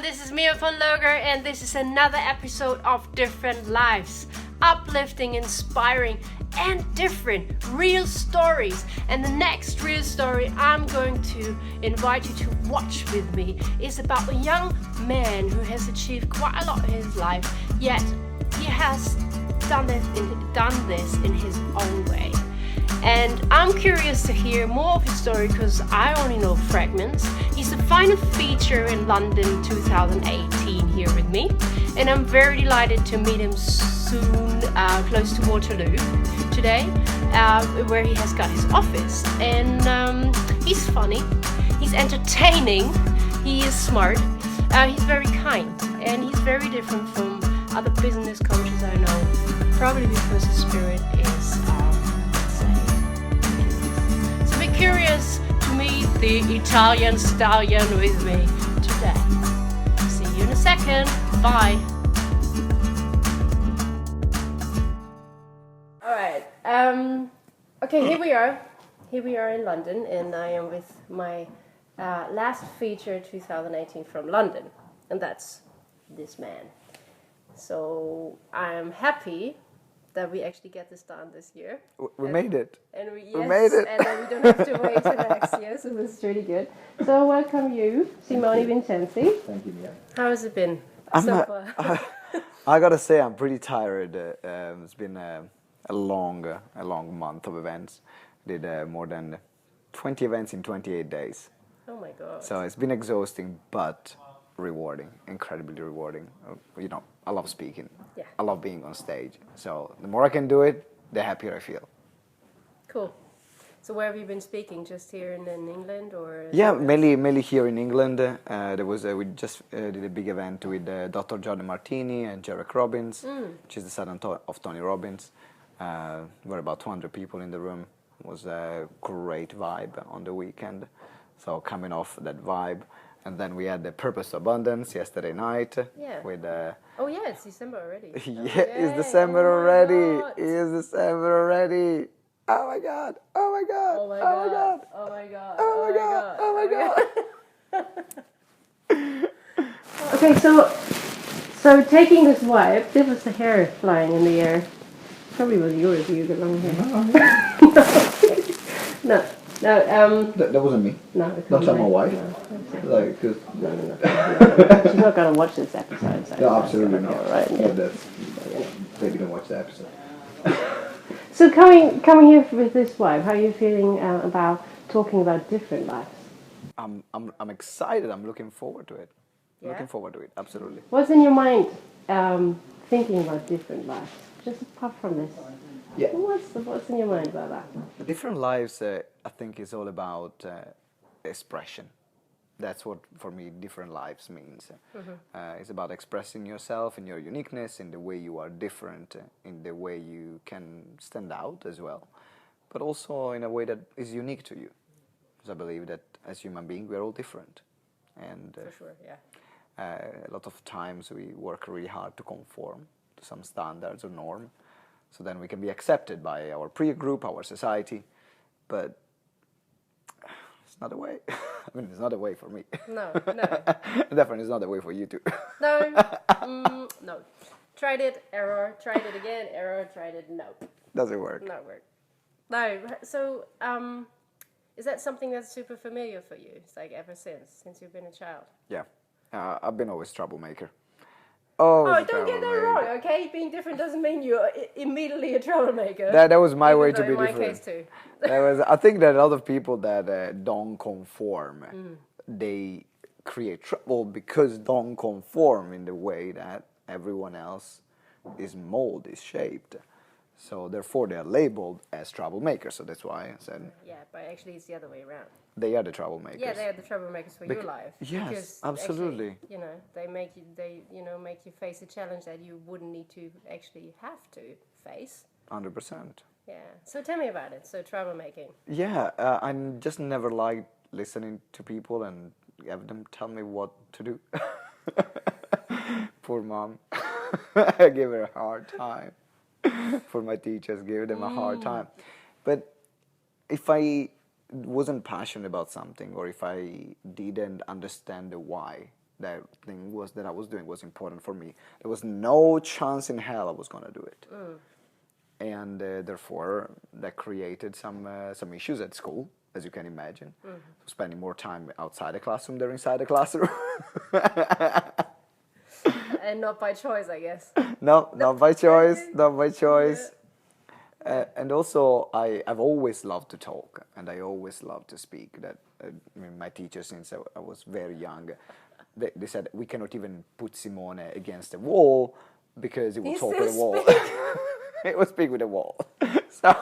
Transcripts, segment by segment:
this is Mia von Loga, and this is another episode of Different Lives. Uplifting, inspiring, and different real stories. And the next real story I'm going to invite you to watch with me is about a young man who has achieved quite a lot in his life, yet he has done this in his own way. And I'm curious to hear more of his story because I only know fragments. He's the final feature in London 2018 here with me, and I'm very delighted to meet him soon close to Waterloo today, where he has got his office. And he's funny, he's entertaining, he is smart, he's very kind, and he's very different from other business coaches I know, probably because his spirit is curious to meet the Italian stallion with me today. See you in a second. Bye. All right. Okay, here we are. Here we are in London, and I am with my last feature 2018 from London, and that's this man. So I'm happy that we actually get this done this year. We made it. And we made it. And then we don't have to wait till next year, so this is really good. So welcome you, Simone Vincenzi. Thank you, Mia. How has it been so far? I gotta say, I'm pretty tired. It's been a long month of events. Did more than 20 events in 28 days. Oh my God. So it's been exhausting, but rewarding, incredibly rewarding. I love speaking. Yeah. I love being on stage. So the more I can do it, the happier I feel. Cool. So where have you been speaking? Just here in England, or? Yeah, mainly here in England. We just did a big event with Dr. John Demartini and Robbins, which is the son of Tony Robbins. There were about 200 people in the room. It was a great vibe on the weekend. So coming off that vibe. And then we had the Purpose of Abundance yesterday night. Yeah. With oh yeah, it's December already. It's December already. It's December already. Oh my God. Oh my God. Oh my God. God. Oh my God. Oh my God. Oh my God. Okay, so taking this vibe, there was the hair flying in the air. Probably was yours. You got long hair. No. No, that wasn't me. No, not my wife. No, like, cause no. She's not gonna watch this episode. So no, absolutely not. Right? Yeah. They didn't watch the episode. So coming here with this vibe, how are you feeling about talking about different lives? I'm excited. I'm looking forward to it. Yeah? Looking forward to it. Absolutely. What's in your mind thinking about different lives? Just apart from this. Yeah. What's in your mind about that? Different lives, I think, is all about expression. That's what, for me, different lives means. It's about expressing yourself in your uniqueness, in the way you are different, in the way you can stand out as well, but also in a way that is unique to you. Because I believe that as human beings, we're all different. And for sure, yeah. A lot of times we work really hard to conform to some standards or norm, so then we can be accepted by our peer group, our society, but it's not a way. I mean, it's not a way for me. No. Definitely it's not a way for you too. No, no. Tried it, error. Tried it again, error. Tried it, no. Doesn't work. Not work. No. So, is that something that's super familiar for you? It's like ever since you've been a child. Yeah, I've been always troublemaker. Oh, don't get that wrong, okay? Being different doesn't mean you're immediately a troublemaker. That was my way to be different. different. In my case too. I think that a lot of people that don't conform, they create trouble because don't conform in the way that everyone else is shaped. So therefore they are labeled as troublemakers. So that's why I said. Yeah, but actually it's the other way around. They are the troublemakers. Yeah, they are the troublemakers for your life. Yes, because absolutely. Actually, they make you face a challenge that you wouldn't need to actually have to face. 100%. Yeah. So tell me about it. So troublemaking. Yeah, I just never liked listening to people and have them tell me what to do. Poor mom. I gave her a hard time. For my teachers, gave them a hard time. But if I wasn't passionate about something, or if I didn't understand the why, that thing was that I was doing was important for me. There was no chance in hell I was going to do it. And therefore, that created some issues at school, as you can imagine. Spending more time outside the classroom than inside the classroom. And not by choice, I guess. No, not by choice, not by choice. And also, I've always loved to talk, and I always loved to speak. That my teacher, since I was very young, they said we cannot even put Simone against the wall because it will talk with the wall. It will speak with the wall. So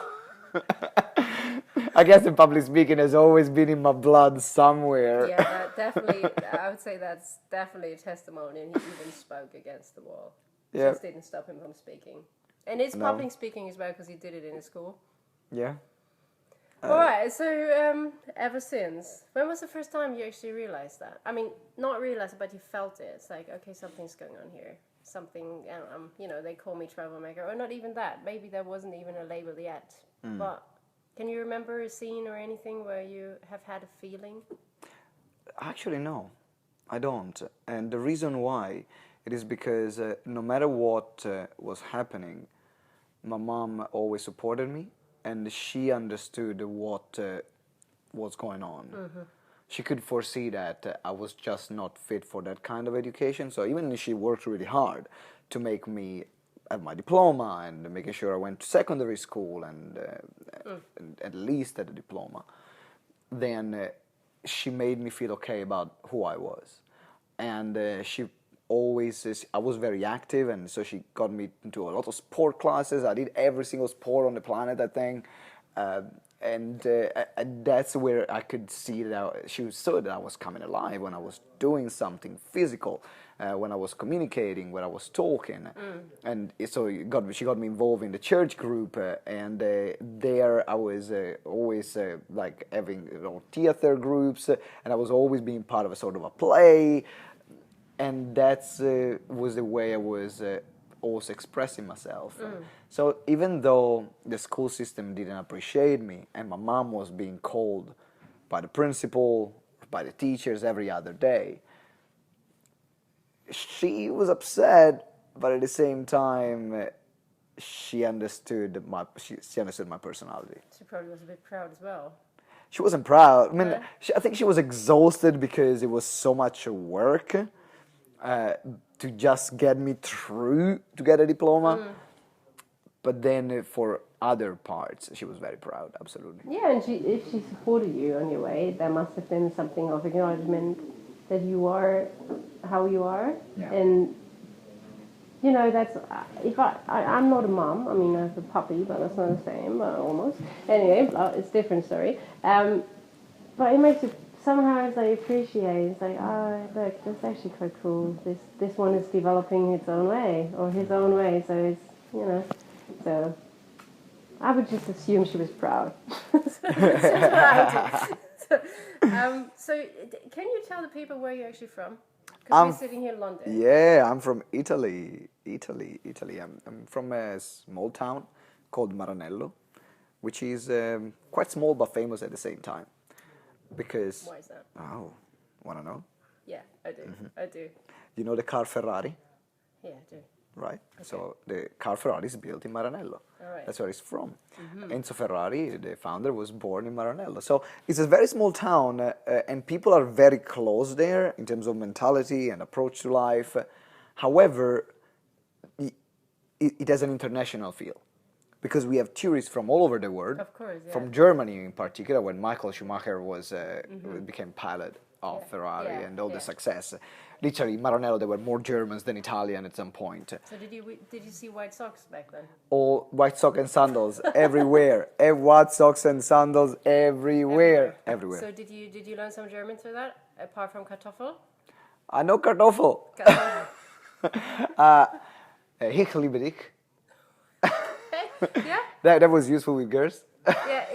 I guess the public speaking has always been in my blood somewhere. Yeah, that definitely. I would say that's definitely a testimony. And he even spoke against the wall. Yeah. Just didn't stop him from speaking. And it's public speaking as well because he did it in his school. Yeah. All right. So ever since, when was the first time you actually realized that? I mean, not realized it, but you felt it. It's like, okay, something's going on here. Something, they call me troublemaker, or not even that. Maybe there wasn't even a label yet. But can you remember a scene or anything where you have had a feeling? Actually, no, I don't. And the reason why, it is because no matter what was happening, my mom always supported me, and she understood what was going on. She could foresee that I was just not fit for that kind of education. So even if she worked really hard to make me have my diploma and making sure I went to secondary school and at least at a diploma, then she made me feel okay about who I was. And she always, I was very active, and so she got me into a lot of sport classes. I did every single sport on the planet, I think. And that's where I could see that she saw that I was coming alive when I was doing something physical, when I was communicating, when I was talking. And so she got me involved in the church group, and there I was always like having theater groups, and I was always being part of a sort of a play. And that was the way I was also expressing myself. So even though the school system didn't appreciate me, and my mom was being called by the principal, by the teachers every other day, she was upset, but at the same time, she understood my personality. She probably was a bit proud as well. She wasn't proud. I mean, I think she was exhausted because it was so much work to just get me through to get a diploma. But then for other parts, she was very proud, absolutely. Yeah, and if she supported you on your way, there must have been something of acknowledgement that you are how you are. Yeah. And, that's, if I'm not a mom, I mean, I have a puppy, but that's not the same, but almost. Anyway, it's a different story. But it makes it, somehow I appreciate, it's like, look, that's actually quite cool. This one is developing its own way, or his own way, so it's, so I would just assume she was proud. So can you tell the people where you're actually from? Because we're sitting here in London. Yeah, I'm from Italy. I'm from a small town called Maranello, which is quite small but famous at the same time. Because why is that? Oh, want to know? Yeah, I do. I do. You know the car Ferrari? Yeah, I do. Right. Okay. So the car Ferrari is built in Maranello. All right. That's where it's from. Enzo Ferrari, the founder, was born in Maranello. So it's a very small town, and people are very close there in terms of mentality and approach to life. However, it has an international feel, because we have tourists from all over the world. Of course, yeah. From Germany in particular, when Michael Schumacher became pilot of Ferrari and all the success. Literally, in Maranello, there were more Germans than Italian at some point. So did you see white socks back then? All white socks and sandals everywhere. White socks and sandals everywhere. So did you learn some German through that, apart from Kartoffel? I know Kartoffel. Ich liebe dich. Yeah? That was useful with girls. Yeah,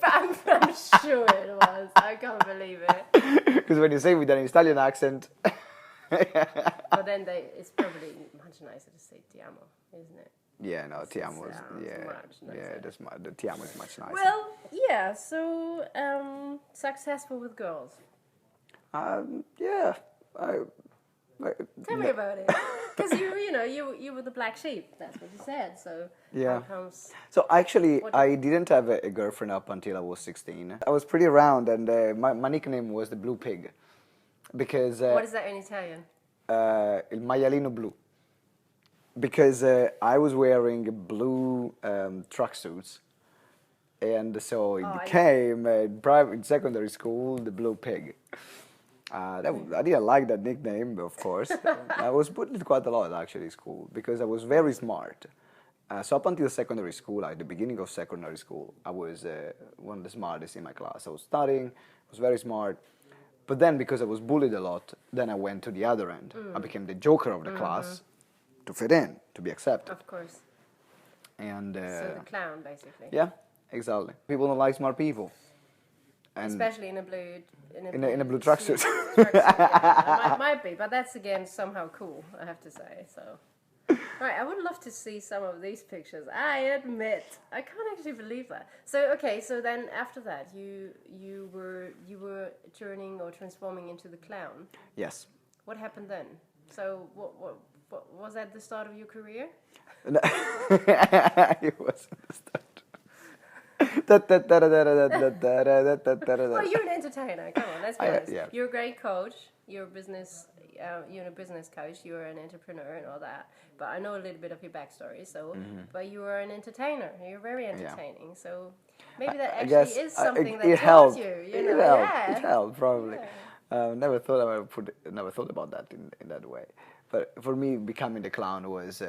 I'm sure it was. I can't believe it. Because when you say it with an Italian accent... But then it's probably much nicer to say ti amo, isn't it? Yeah, no, ti amo is... the ti amo is much nicer. Well, yeah, so successful with girls. Yeah, Tell me about it. Because you were the black sheep. That's what you said. So Yeah. how comes? So actually, I didn't have a girlfriend up until I was 16. I was pretty round, and my nickname was the Blue Pig, because What is that in Italian? il maialino blu. Because I was wearing blue tracksuits, and so it became in secondary school the Blue Pig. I didn't like that nickname, of course. I was bullied quite a lot actually in school because I was very smart. So up until secondary school, at the beginning of secondary school, I was one of the smartest in my class. I was studying, I was very smart. But then because I was bullied a lot, then I went to the other end. I became the joker of the class to fit in, to be accepted. Of course. And So the clown, basically. yeah, exactly. People don't like smart people. And especially in a blue blue tracksuit. Yeah, might be, but that's again somehow cool, I have to say. So, right, I would love to see some of these pictures. I admit, I can't actually believe that. So, okay, so then after that, you were turning or transforming into the clown. Yes. What happened then? So, what was that the start of your career? No, it wasn't the start. Well, you're an entertainer. Come on, let's be honest. Yeah. You're a great coach. You're a business coach. You're an entrepreneur and all that. But I know a little bit of your backstory. So, but you are an entertainer. You're very entertaining. Yeah. So maybe that actually is something that taught you. It helped probably. Yeah. Never thought about that in that way. But for me, becoming the clown was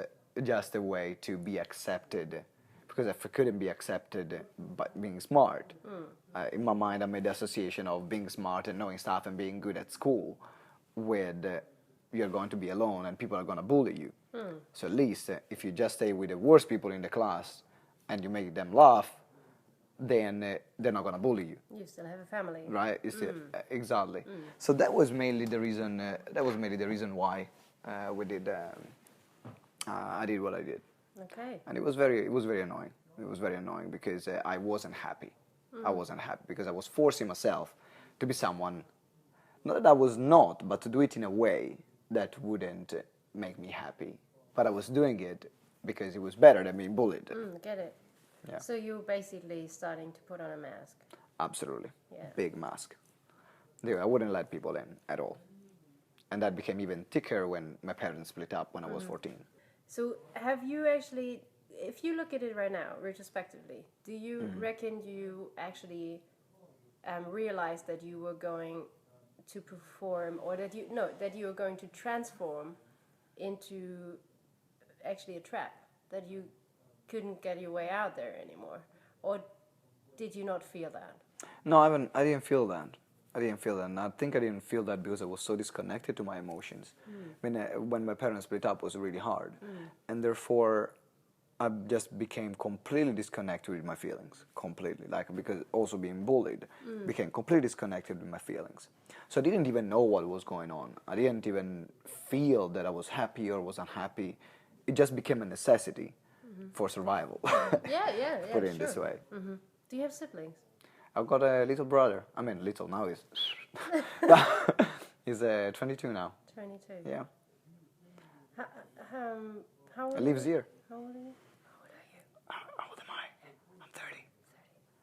just a way to be accepted. Because if I couldn't be accepted by being smart, in my mind I made the association of being smart and knowing stuff and being good at school with you're going to be alone and people are going to bully you. So at least if you just stay with the worst people in the class and you make them laugh, then they're not going to bully you. You still have a family. Right, exactly. So that was mainly the reason why I did what I did. Okay. And it was very annoying. It was very annoying because I wasn't happy. I wasn't happy because I was forcing myself to be someone, not that I was not, but to do it in a way that wouldn't make me happy. But I was doing it because it was better than being bullied. Get it. Yeah. So you were basically starting to put on a mask. Absolutely. Yeah. Big mask. I wouldn't let people in at all. And that became even thicker when my parents split up when I was 14. So have you actually, if you look at it right now, retrospectively, do you reckon you actually realized that you were going to perform, or that you were going to transform into actually a trap, that you couldn't get your way out there anymore? Or did you not feel that? No, I didn't feel that. And I think I didn't feel that because I was so disconnected to my emotions. When my parents split up, it was really hard. And therefore, I just became completely disconnected with my feelings. Completely. Because also being bullied, became completely disconnected with my feelings. So I didn't even know what was going on. I didn't even feel that I was happy or was unhappy. It just became a necessity for survival. Yeah, Put it in this way. Do you have siblings? I've got a little brother. I mean, little now he's 22 now. 22. Yeah. How old He lives here. How old are you? How old am I? I'm 30.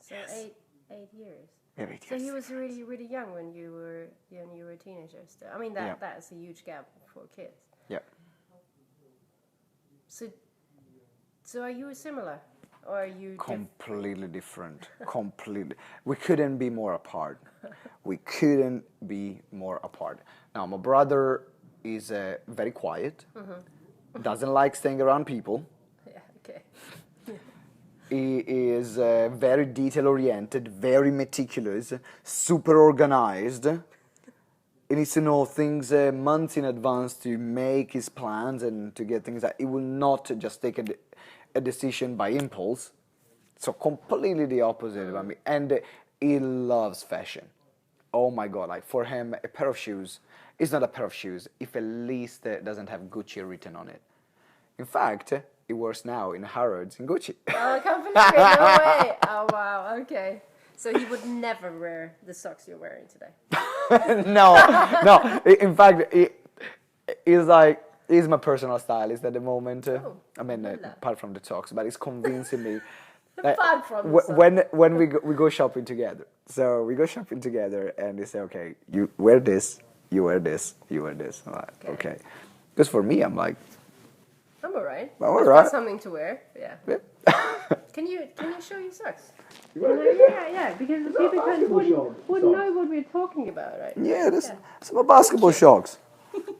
So Yes. 8 years. Yeah, 8 So years. he was really, really young when you were a teenager still. I mean, that's a huge gap for kids. Yeah. So are you similar? Or are you Completely different. Completely. We couldn't be more apart. Now, my brother is very quiet. Doesn't like staying around people. Yeah, okay. He is very detail-oriented, very meticulous, super organized. He needs to know things months in advance to make his plans and to get things that he will not just take a decision by impulse. So completely the opposite of me. And he loves fashion. Oh my God, for him, a pair of shoes is not a pair of shoes if at least doesn't have Gucci written on it. In fact, he works now in Harrods in Gucci. Oh, I can't believe it. No way. Oh, wow. Okay. So he would never wear the socks you're wearing today. No. In fact, he's my personal stylist at the moment. Oh, I mean, voila. apart from the talks, but he's convincing me. Apart from the when we go shopping together. So we go shopping together, and they say, okay, you wear this, you wear this, you wear this. I'm like, okay. Because for me, I'm like, I'm alright. I'm all I've right. got something to wear. Yeah. Can you show your socks? Yeah. Because the people wouldn't know what we're talking about, right? Yeah, that's my basketball shocks.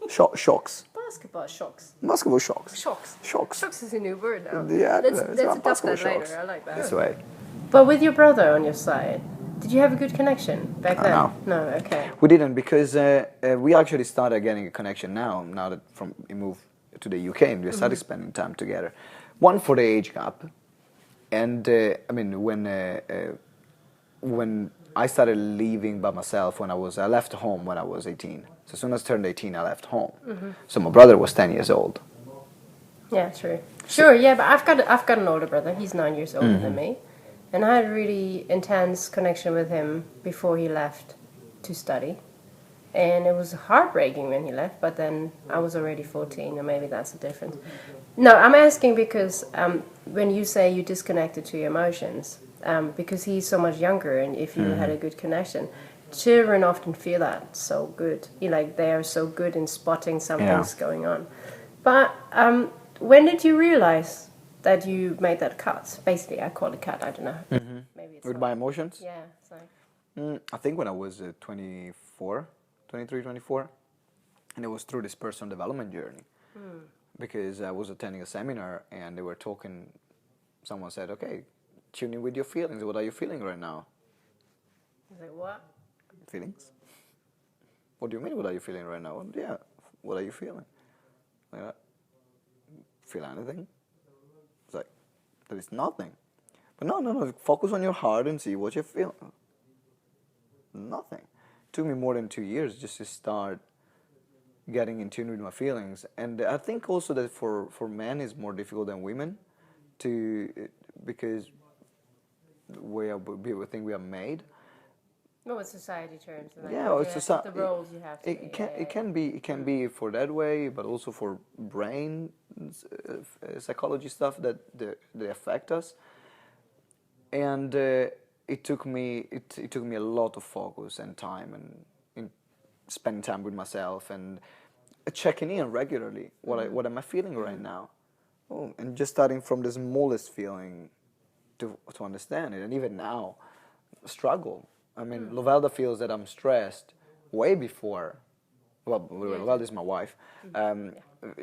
Shocks. Basketball shocks. Basketball shocks. Shocks. Shocks. Shocks is a new word now. Yeah, let's about adopt basketball that later. shocks. I like that. That's right. But with your brother on your side, did you have a good connection back then? No. No, okay. We didn't, because we actually started getting a connection now that we moved to the UK and we started spending time together. One, for the age gap, and I mean, when I started living by myself, I left home when I was 18. So as soon as I turned 18, I left home. So my brother was 10 years old. Yeah, true. Sure, yeah, but I've got an older brother. He's 9 years older than me. And I had a really intense connection with him before he left to study. And it was heartbreaking when he left, but then I was already 14, and maybe that's the difference. No, I'm asking because when you say you disconnected to your emotions, because he's so much younger, and if you had a good connection, children often feel that so good. They are so good in spotting something's going on. But when did you realize that you made that cut? Basically, I call it cut. I don't know. Maybe it's With my emotions? Yeah, it's like... I think when I was 23, 24, and it was through this personal development journey. Because I was attending a seminar and they were talking, someone said, okay, tune in with your feelings. What are you feeling right now? I was like, what? Feelings? What do you mean, what are you feeling right now? Yeah, what are you feeling? Like, feel anything? It's like, there is nothing. But no, focus on your heart and see what you feel. Nothing. It took me more than 2 years just to start getting in tune with my feelings. And I think also that for men it's more difficult than women because we think we are made. No, it's society terms. It's society. The roles you have to It can be for that way, but also for brain psychology stuff that they affect us. And it took me a lot of focus and time and spending time with myself and checking in regularly. What am I feeling right now? And just starting from the smallest feeling to understand it. And even now, struggle. I mean, Lovelda feels that I'm stressed way before. Well, Lovelda is my wife.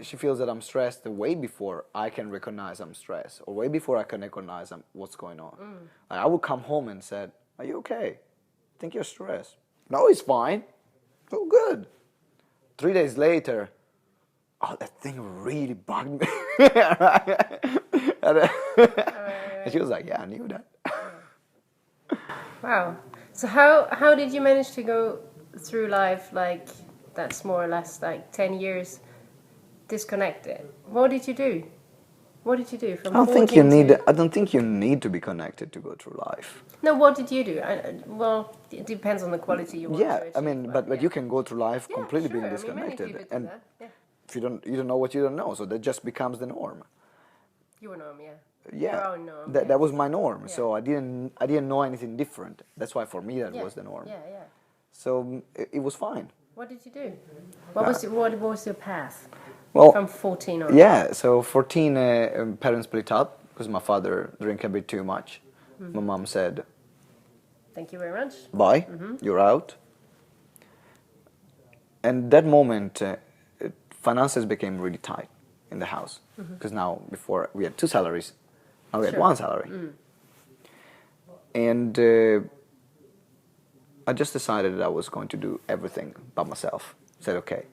She feels that I'm stressed way before I can recognize I'm stressed, or way before I can recognize what's going on. I would come home and said, "Are you okay? I think you're stressed." No, it's fine. Oh, good. 3 days later, that thing really bugged me. And she was like, "Yeah, I knew that." Wow. So how did you manage to go through life like that's more or less like 10 years disconnected? What did you do? From I don't think you need to be connected to go through life. No, what did you do? Well, it depends on the quality you want to achieve. I mean, but you can go through life completely being disconnected, many people do that. Yeah. if you don't know what you don't know, so that just becomes the norm. Your norm, yeah. Yeah, Your own norm. that was my norm. Yeah. So I didn't know anything different. That's why for me that was the norm. Yeah. So it was fine. What did you do? What was your path? Well, from 14 on. Yeah, so 14, parents split up because my father drank a bit too much. My mom said, "Thank you very much. Bye, you're out." And that moment, finances became really tight in the house because now before we had 2 salaries, now we had 1 salary. And I just decided that I was going to do everything by myself. I said, okay,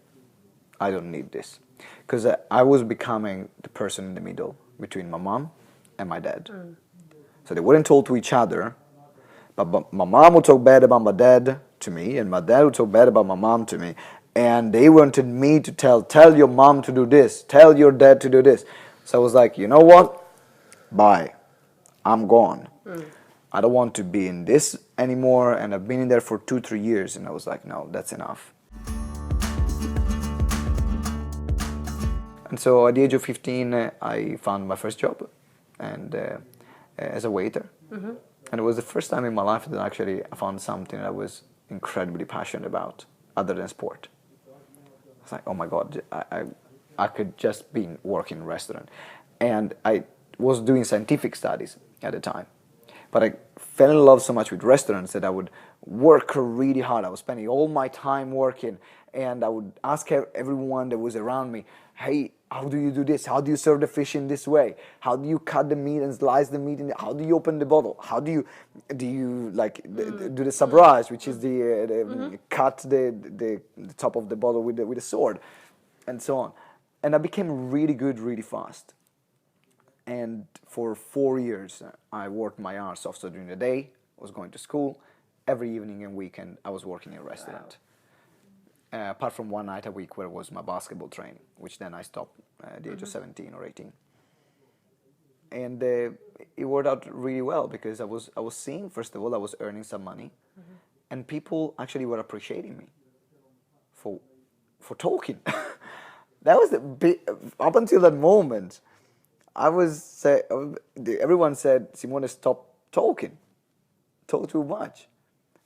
I don't need this. Because I was becoming the person in the middle between my mom and my dad. So they weren't told to each other, but my mom would talk bad about my dad to me, and my dad would talk bad about my mom to me. And they wanted me to tell your mom to do this, tell your dad to do this. So I was like, you know what? Bye. I'm gone. I don't want to be in this anymore. And I've been in there for 2-3 years. And I was like, no, that's enough. And so at the age of 15, I found my first job, and as a waiter. And it was the first time in my life that actually I found something that I was incredibly passionate about, other than sport. I was like, oh my God, I could just be working in a restaurant. And I was doing scientific studies at the time. But I fell in love so much with restaurants that I would work really hard. I was spending all my time working, and I would ask everyone that was around me, hey, how do you do this? How do you serve the fish in this way? How do you cut the meat and slice the meat? How do you open the bottle? How do you like do the sabrage, which is the cut the top of the bottle with a sword, and so on. And I became really good really fast. And for 4 years, I worked my arse off. So during the day, I was going to school. Every evening and weekend, I was working in a restaurant. Wow. Apart from one night a week where it was my basketball training, which then I stopped at the age of 17 or 18. And it worked out really well because I was seeing, first of all, I was earning some money. And people actually were appreciating me for talking. That was up until that moment. Everyone said, Simone, stop talking. Talk too much.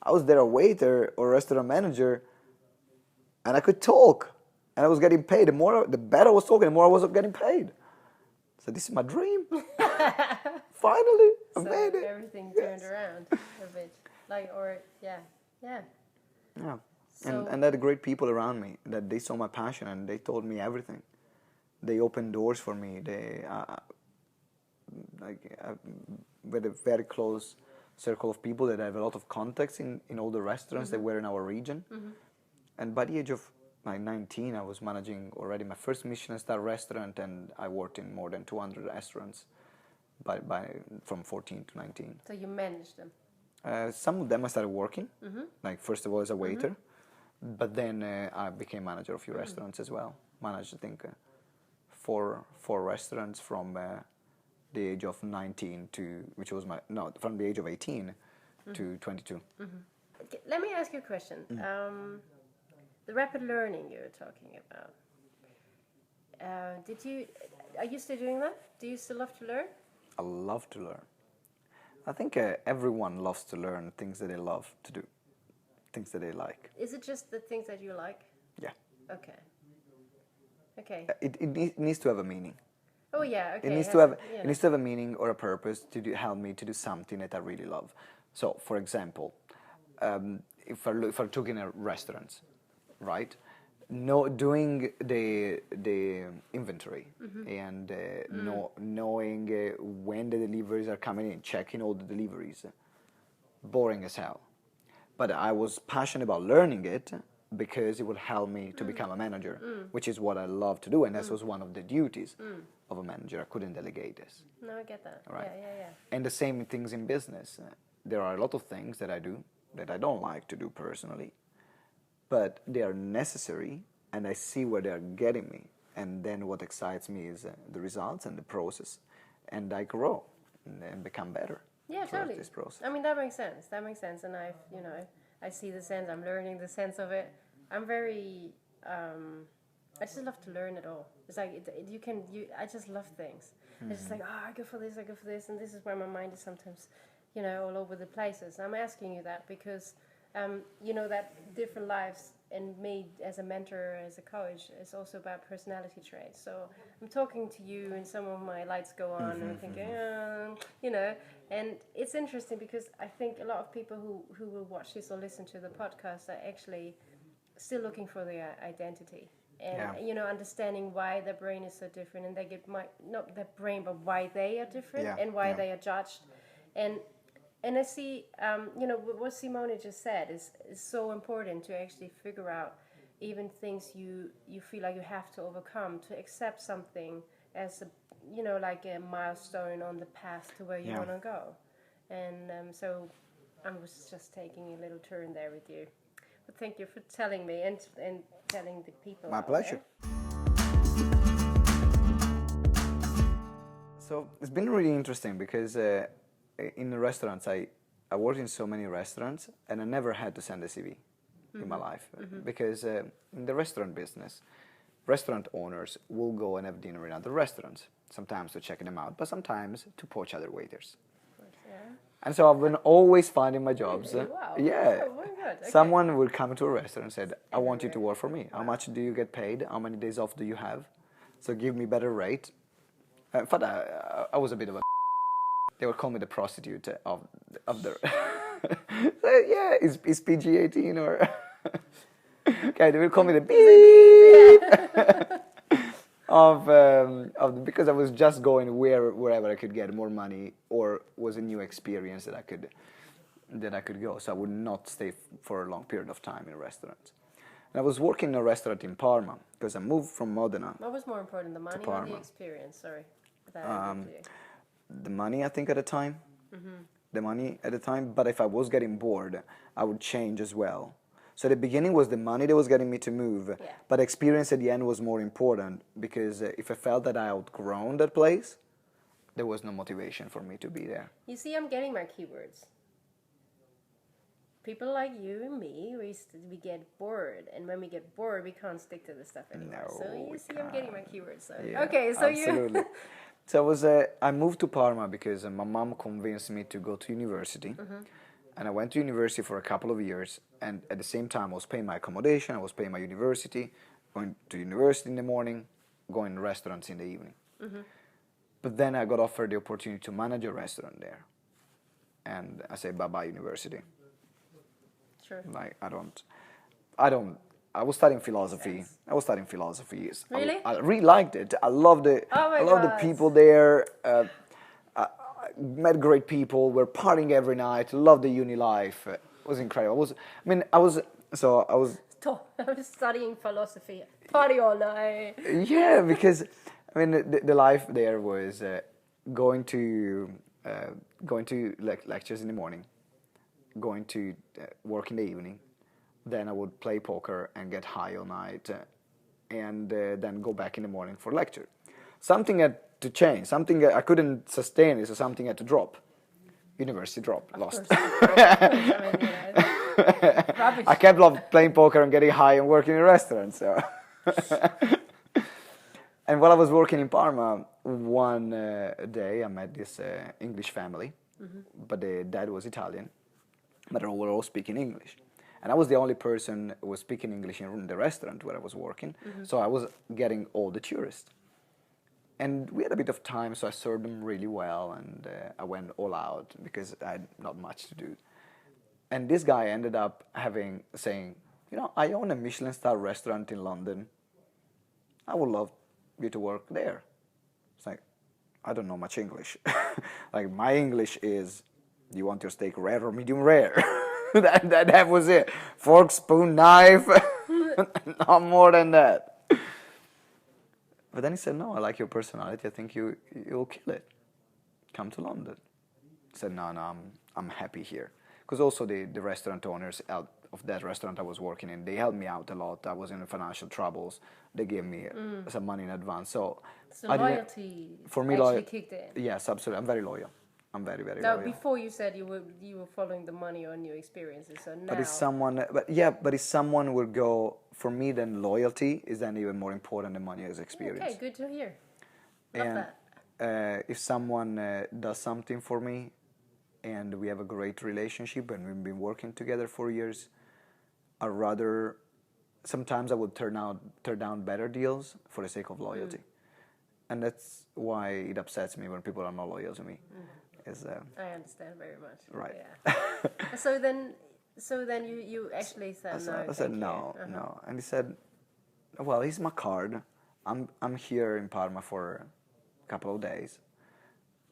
I was there a waiter or a restaurant manager, and I could talk, and I was getting paid. The better I was talking, the more I was getting paid. So this is my dream. Finally, I made it. Everything turned around a bit, yeah. So, and I had great people around me that they saw my passion and they told me everything. They opened doors for me. They with a very close circle of people that I have a lot of contacts in all the restaurants that were in our region. And by the age of 19, I was managing already my first Michelin star restaurant, and I worked in more than 200 restaurants from 14 to 19. So you managed them? Some of them I started working, like first of all as a waiter, but then I became manager of a few restaurants as well. Managed, I think, four restaurants from the age of 19 to, from the age of 18 to 22. Okay, let me ask you a question. The rapid learning you were talking about. Are you still doing that? Do you still love to learn? I love to learn. I think everyone loves to learn things that they love to do, things that they like. Is it just the things that you like? Yeah. Okay. It needs to have a meaning. Oh yeah. Okay. It needs to have a meaning or a purpose to help me to do something that I really love. So, for example, if I took in a restaurant, right? Doing the inventory and knowing when the deliveries are coming in, checking all the deliveries, boring as hell. But I was passionate about learning it because it would help me to become a manager, which is what I love to do, and this was one of the duties of a manager. I couldn't delegate this. No, I get that. Right? Yeah. And the same things in business. There are a lot of things that I do that I don't like to do personally, but they are necessary, and I see where they are getting me. And then what excites me is the results and the process, and I grow and become better. Yeah, totally. This process. I mean, that makes sense. And I see the sense. I'm learning the sense of it. I'm very. I just love to learn it all. It's like I just love things. It's just like, I go for this, and this is where my mind is sometimes, all over the places. I'm asking you that because, that different lives and me as a mentor, as a coach, is also about personality traits. So I'm talking to you, and some of my lights go on, and I'm thinking, and it's interesting because I think a lot of people who will watch this or listen to the podcast are actually still looking for their identity. And understanding why their brain is so different, and they get not their brain, but why they are different, and why they are judged, and I see, what Simone just said is so important to actually figure out even things you feel like you have to overcome, to accept something as like a milestone on the path to where you want to go, and so I was just taking a little turn there with you. But thank you for telling me and telling the people. My pleasure. So it's been really interesting because in the restaurants, I worked in so many restaurants, and I never had to send a CV in my life because in the restaurant business, restaurant owners will go and have dinner in other restaurants, sometimes to check them out, but sometimes to poach other waiters. Yeah. And so I've been always finding my jobs. Really? Wow. Yeah. Oh, very good. Okay. Someone would come to a restaurant and said, I want you to Everywhere. work for me. How much do you get paid? How many days off do you have? So give me better rate. In fact, I was a bit of a... They would call me the prostitute of the... So, yeah, is PG-18 or... Okay, they would call me the beep because I was just going wherever I could get more money or was a new experience that I could go. So I would not stay for a long period of time in restaurants. And I was working in a restaurant in Parma because I moved from Modena. What was more important, the money or the experience? Sorry. The money, I think, at the time. Mm-hmm. The money at the time. But if I was getting bored, I would change as well. So the beginning was the money that was getting me to move. Yeah. But experience at the end was more important because if I felt that I outgrown that place, there was no motivation for me to be there. You see, I'm getting my keywords. People like you and me, we get bored, and when we get bored, we can't stick to the stuff anymore. No, so you see, I'm getting my keywords. So. Yeah, okay, so absolutely. you. So I moved to Parma because my mom convinced me to go to university, and I went to university for a couple of years. And at the same time, I was paying my accommodation, I was paying my university, going to university in the morning, going to restaurants in the evening. But then I got offered the opportunity to manage a restaurant there, and I said bye-bye university. Sure. Like I was studying philosophy. I was studying philosophy. Really? I really liked it. I loved it. I loved the people there. I met great people. We're partying every night. Loved the uni life. It was incredible. I was studying philosophy. Party all night. Yeah, because the life there was going to lectures in the morning, going to work in the evening, then I would play poker and get high all night, and then go back in the morning for lecture. Something had to change. Something I couldn't sustain it, so something had to drop. University dropped, lost. I kept playing poker and getting high and working in restaurants. So. And while I was working in Parma, one day I met this English family, but the dad was Italian, but they were all speaking English. And I was the only person who was speaking English in the restaurant where I was working, so I was getting all the tourists. And we had a bit of time, so I served them really well, and I went all out because I had not much to do. And this guy ended up saying, I own a Michelin star restaurant in London. I would love you to work there. It's like, I don't know much English. Like, my English is, do you want your steak rare or medium rare? that was it. Fork, spoon, knife, not more than that. But then he said, no, I like your personality. I think you'll kill it. Come to London. I said, no, I'm happy here. Because also the restaurant owners out of that restaurant I was working in, they helped me out a lot. I was in financial troubles. They gave me some money in advance. So loyalty for me, actually kicked in. Yes, absolutely. I'm very loyal. I'm very, very now, loyal. Before you said you were following the money or new experiences, so now... But if someone would go, for me then loyalty is then even more important than money as experience. Okay, good to hear. Love that. If someone does something for me and we have a great relationship and we've been working together for years, sometimes I would turn down better deals for the sake of loyalty. And that's why it upsets me when people are not loyal to me. I understand very much. Right. Yeah. So then you actually said no. I said no, no. And he said, well, here's my card. I'm here in Parma for a couple of days.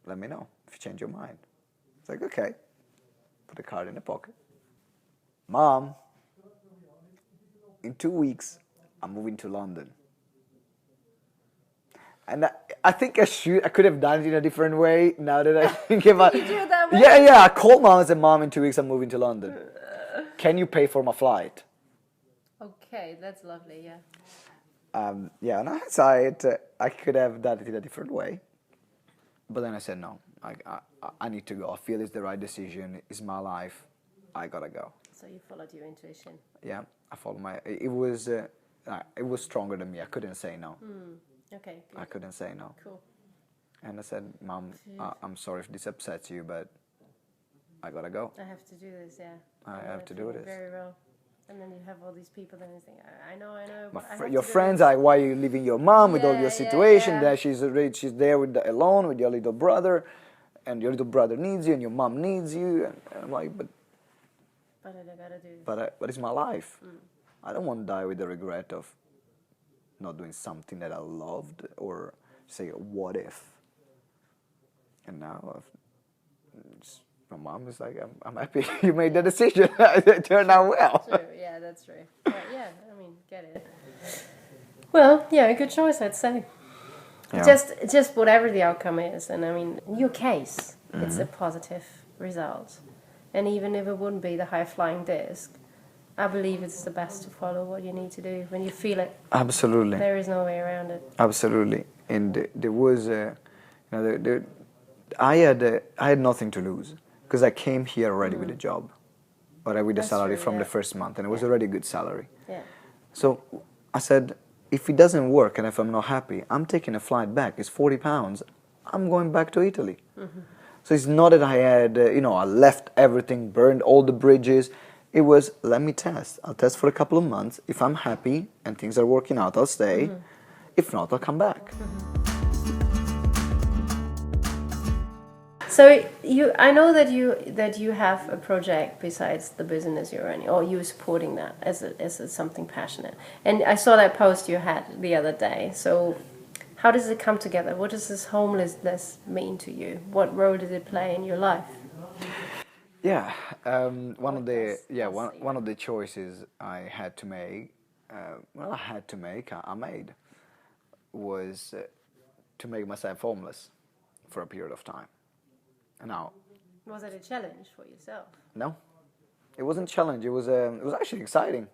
Let me know if you change your mind. It's like, okay. Put the card in the pocket. Mom, in 2 weeks, I'm moving to London. And I think I could have done it in a different way now that I think about it. You do that way? Yeah. I called Mom and said, Mom, in 2 weeks I'm moving to London. Can you pay for my flight? Okay, that's lovely, yeah. Yeah, on hindsight, I could have done it in a different way. But then I said, no, I need to go. I feel it's the right decision. It's my life. I gotta go. So you followed your intuition. Yeah, I followed it was it was stronger than me. I couldn't say no. Okay, good. I couldn't say no. Cool. And I said, Mom, I'm sorry if this upsets you, but I gotta go. I have to do this, yeah. I have to do this. Very well. And then you have all these people then you think, I know, but I have Your to do friends this. are, why are you leaving your mom with all your situation? Yeah. That she's there alone with your little brother, and your little brother needs you, and your mom needs you. And I'm like, but I gotta do this. But it's my life. I don't want to die with the regret of not doing something that I loved, or say, what if? And now my mom is like, I'm happy you made the decision. It turned out well. True, yeah, that's true. Yeah, I mean, get it. Well, yeah, good choice, I'd say. Yeah. Just whatever the outcome is, and I mean, in your case, it's a positive result. And even if it wouldn't be the high-flying disc, I believe it's the best to follow what you need to do when you feel it. Absolutely. There is no way around it. Absolutely. And there was, I had nothing to lose because I came here already with a job, or with a salary from the first month, and it was already a good salary. Yeah. So I said, if it doesn't work and if I'm not happy, I'm taking a flight back. It's 40 pounds. I'm going back to Italy. So it's not that I had, I left everything, burned all the bridges. It was, let me test. I'll test for a couple of months. If I'm happy and things are working out, I'll stay. If not, I'll come back. So I know that you have a project besides the business you're running, or you're supporting that as something passionate. And I saw that post you had the other day. So how does it come together? What does this homelessness mean to you? What role did it play in your life? Yeah, one of the choices I had to make, I made, was to make myself homeless for a period of time. Now, was it a challenge for yourself? No, it wasn't a challenge. It was actually exciting.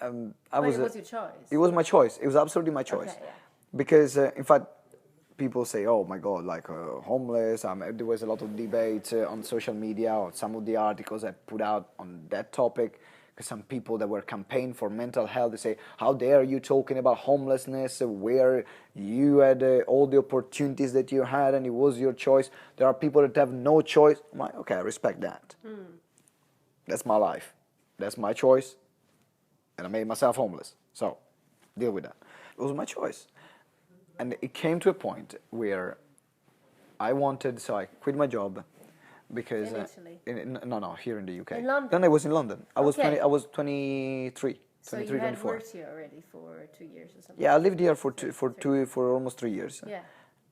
It was your choice. It was my choice. It was absolutely my choice. Okay, yeah. Because in fact, people say, "Oh my God, like homeless." There was a lot of debate on social media, or some of the articles I put out on that topic. Because some people that were campaigning for mental health, they say, "How dare you talking about homelessness? Where you had all the opportunities that you had, and it was your choice." There are people that have no choice. I'm like, okay, I respect that. That's my life. That's my choice, and I made myself homeless. So, deal with that. It was my choice. And it came to a point where I quit my job because in Italy? No, here in the UK. In London? Then I was in London. I was Okay. 23. So you had worked here already for 2 years or something? Yeah, I lived here for almost 3 years. Yeah.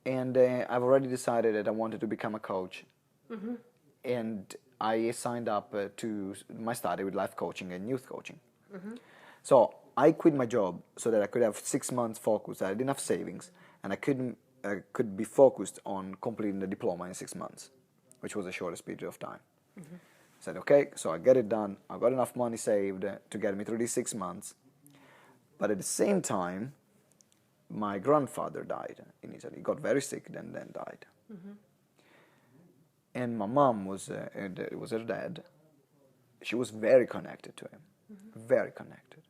And I've already decided that I wanted to become a coach. And I signed up to my study with life coaching and youth coaching. So I quit my job so that I could have 6 months focus. I had enough savings, and I could be focused on completing the diploma in 6 months, which was the shortest period of time. I said, okay, so I get it done. I got enough money saved to get me through these 6 months. But at the same time, my grandfather died in Italy. He got very sick, then died. And my mom was her dad. She was very connected to him, very connected.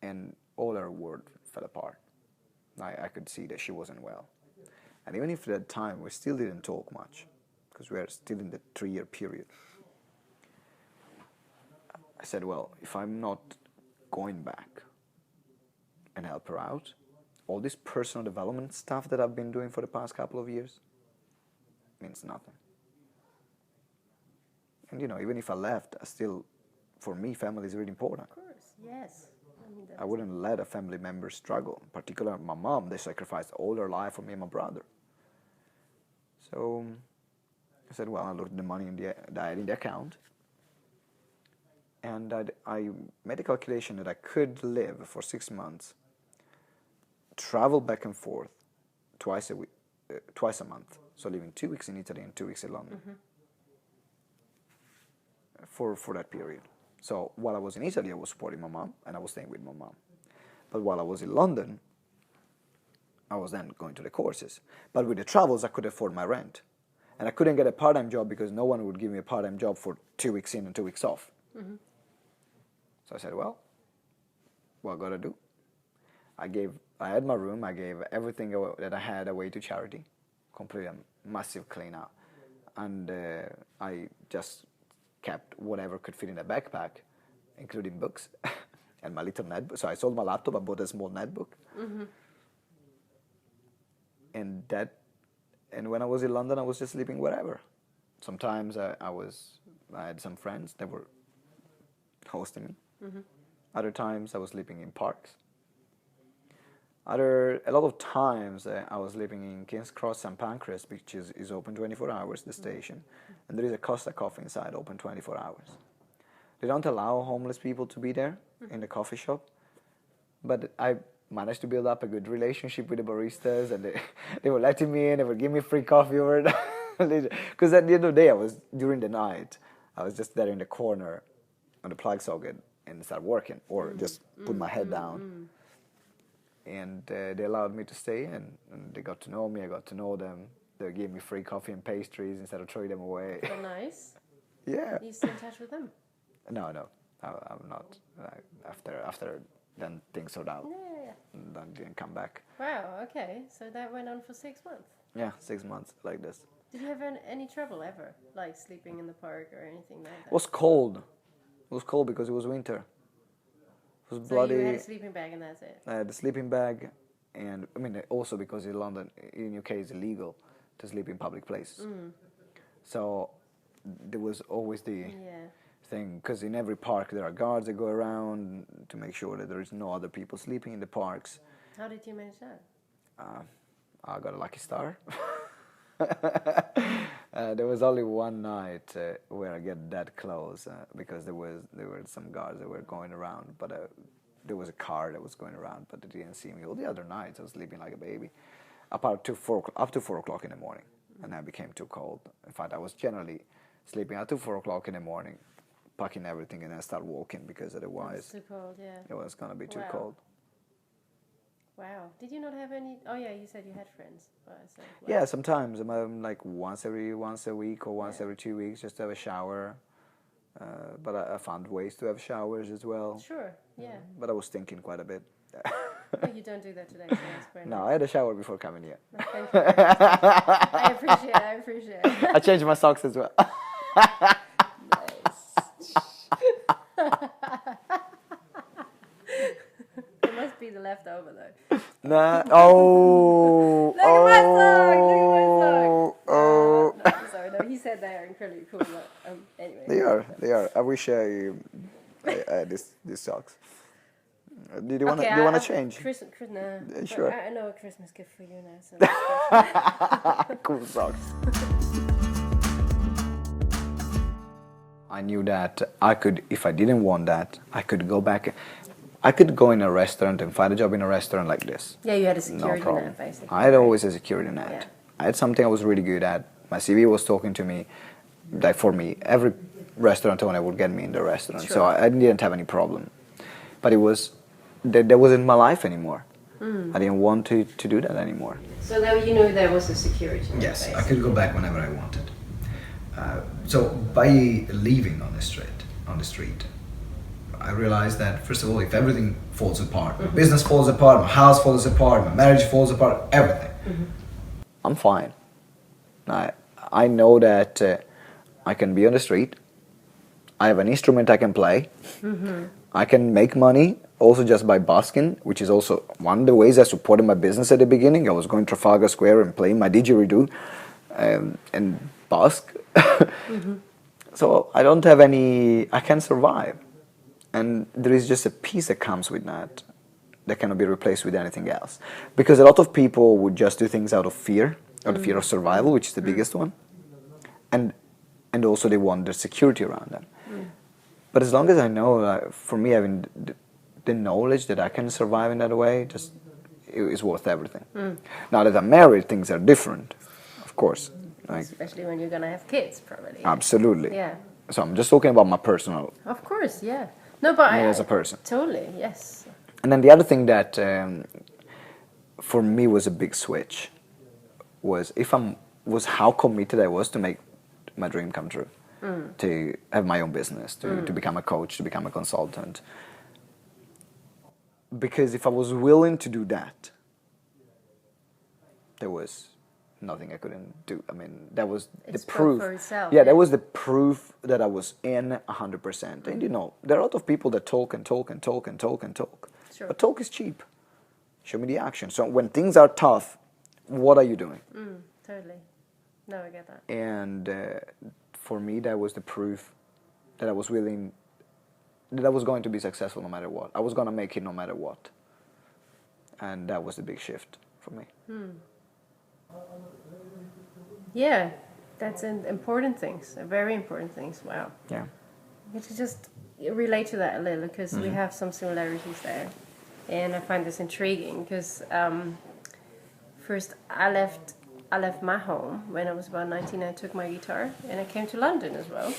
And all her world fell apart. I could see that she wasn't well. And even if at that time we still didn't talk much, because we were still in the 3-year period, I said, well, if I'm not going back and help her out, all this personal development stuff that I've been doing for the past couple of years means nothing. And even if I left, for me, family is really important. Of course, yes. I wouldn't let a family member struggle. In particular, my mom, they sacrificed all their life for me and my brother. So I said, well, I looked at the money that I had in the account, and I made a calculation that I could live for 6 months, travel back and forth twice a month. So living 2 weeks in Italy and 2 weeks in London for that period. So while I was in Italy, I was supporting my mom, and I was staying with my mom. But while I was in London, I was then going to the courses. But with the travels, I could afford my rent. And I couldn't get a part-time job because no one would give me a part-time job for 2 weeks in and 2 weeks off. So I said, well, what I gotta do? I had my room, I gave everything that I had away to charity, complete a massive clean out. And I just kept whatever could fit in a backpack, including books and my little netbook. So I sold my laptop, I bought a small netbook. Mm-hmm. And when I was in London, I was just sleeping wherever. Sometimes I had some friends that were hosting me. Mm-hmm. Other times I was sleeping in parks. A lot of times I was living in King's Cross St. Pancras, which is open 24 hours, the station. And there is a Costa Coffee inside, open 24 hours. They don't allow homeless people to be there in the coffee shop. But I managed to build up a good relationship with the baristas, and they were letting me in, they would give me free coffee over there. Because at the end of the day, during the night, I was just there in the corner on the plug socket and start working, or just put my head down. And they allowed me to stay, and they got to know me, I got to know them. They gave me free coffee and pastries instead of throwing them away. So nice. Yeah. Are you still in touch with them? No, I'm not. After then things sorted out. Yeah. And then didn't come back. Wow, okay. So that went on for 6 months? Yeah, 6 months like this. Did you have any trouble ever? Like sleeping in the park or anything like that? It was cold. It was cold because it was winter. It was bloody. So you had a sleeping bag and that's it? I had a sleeping bag, and I mean also because in London, in UK, it's illegal to sleep in public places. So there was always the thing, because in every park there are guards that go around to make sure that there is no other people sleeping in the parks. How did you manage that? I got a lucky star. There was only one night where I get that close because there were some guards that were going around, but there was a car that was going around, but they didn't see me. All the other nights I was sleeping like a baby, up to 4 o'clock in the morning, and I became too cold. In fact, I was generally sleeping up to 4 o'clock in the morning, packing everything, and then start walking because otherwise too cold, it was gonna be too cold. Wow. Did you not have any? Oh yeah, you said you had friends. Yeah, sometimes I'm like once a week or once every 2 weeks, just to have a shower. But I found ways to have showers as well. Sure. Yeah. But I was thinking quite a bit. No, you don't do that today. So that's very No, nice. I had a shower before coming here. No, thank you. I appreciate it. I changed my socks as well. It must be the leftover though. Nah. Look at my sock! No, sorry, no. He said they are incredibly cool. But, anyway. They are. I wish I had these socks. Do you want to change? No. Sure. I know a Christmas gift for you now. So Cool socks. I knew that I could, if I didn't want that, I could go back. I could go in a restaurant and find a job in a restaurant like this. Yeah, you had a security No problem. net, basically. I had always a security net. Yeah. I had something I was really good at. My CV was talking to me. Like for me, every restaurant owner would get me in the restaurant, Sure. so I didn't have any problem. But it was that wasn't my life anymore. I didn't want to do that anymore. So though you knew there was a security net. Yes, I basically. could go back whenever I wanted. So by leaving on the street, I realized that first of all, if everything falls apart, my business falls apart, my house falls apart, my marriage falls apart, everything, I'm fine. I know that I can be on the street. I have an instrument I can play. I can make money also just by busking, which is also one of the ways I supported my business at the beginning. I was going to Trafalgar Square and playing my didgeridoo and busk. So I don't have any, I can survive. And there is just a peace that comes with that cannot be replaced with anything else. Because a lot of people would just do things out of fear, out of fear of survival, which is the biggest one. And also they want the security around them. But as long as I know, for me, having the knowledge that I can survive in that way, just is worth everything. Now that I'm married, things are different, of course. Like, especially when you're gonna have kids, probably. Absolutely. Yeah. So I'm just talking about my personal. Of course, yeah. No, but me as a person. Totally, yes. And then the other thing that for me was a big switch was how committed I was to make my dream come true. To have my own business, to become a coach, to become a consultant. because if I was willing to do that, there was nothing I couldn't do. I mean, that was It's the proof. for itself, yeah, that was the proof that I was in 100%. And you know, there are a lot of people that talk and talk and talk and talk and talk. Sure. But talk is cheap. Show me the action. So when things are tough, what are you doing? Totally. No, I get that. And for me, that was the proof that I was willing, that I was going to be successful no matter what. I was going to make it no matter what. And that was the big shift for me. Yeah, that's important things, very important things. Wow. Yeah. I to just relate to that a little because we have some similarities there. And I find this intriguing because first I left my home when I was about 19. I took my guitar and I came to London as well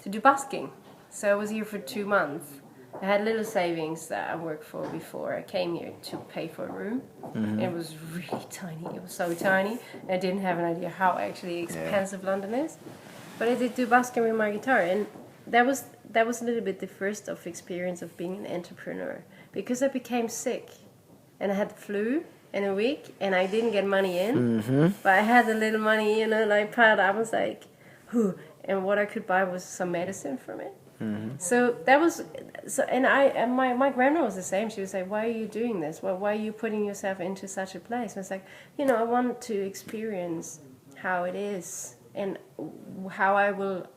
to do busking. So I was here for 2 months. I had little savings that I worked for before I came here to pay for a room. And it was really tiny. It was so tiny. I didn't have an idea how actually expensive London is. But I did do busking with my guitar, and that was a little bit the first of experience of being an entrepreneur, because I became sick and I had the flu in a week and I didn't get money in, but I had a little money, like piled up. I was like, whew. And what I could buy was some medicine from it. So that was and my grandma was the same. She was like, why are you doing this? Well, why are you putting yourself into such a place? And it's like, I want to experience how it is and how I will,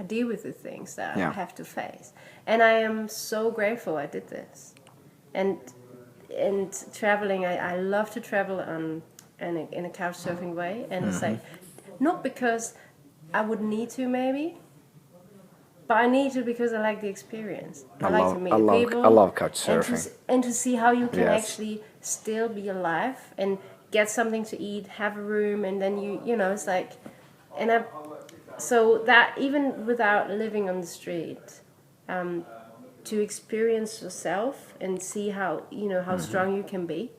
deal with the things that I have to face. And I am so grateful I did this. And traveling, I love to travel in a couch surfing way. And it's like, not because I would need to maybe, but I need to because I like the experience. I like to meet people. I love couch surfing. And to see how you can actually still be alive and get something to eat, have a room, and then it's like, so that even without living on the street, to experience yourself and see how, how strong you can be